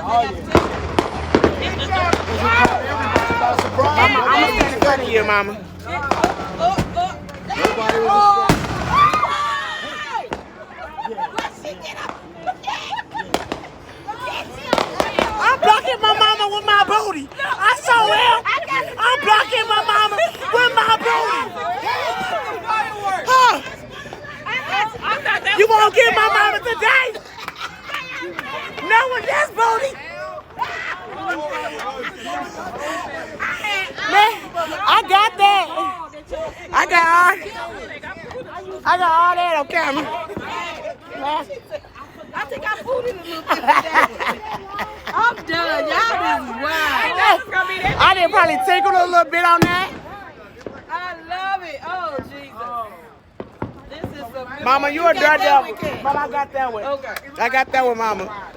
I'm gonna stand in front of you, mama. I'm blocking my mama with my booty. I saw him. I'm blocking my mama with my booty. Huh? You won't get my mama today? No with this booty. Man, I got that. I got all that on camera. I think I booted a little bit today. I'm done. Y'all is wild. I did probably tinkle a little bit on that. I love it. Oh, Jesus. This is a good Mama, you a dirt devil. Mama, I got that one. Okay. I got that one, mama.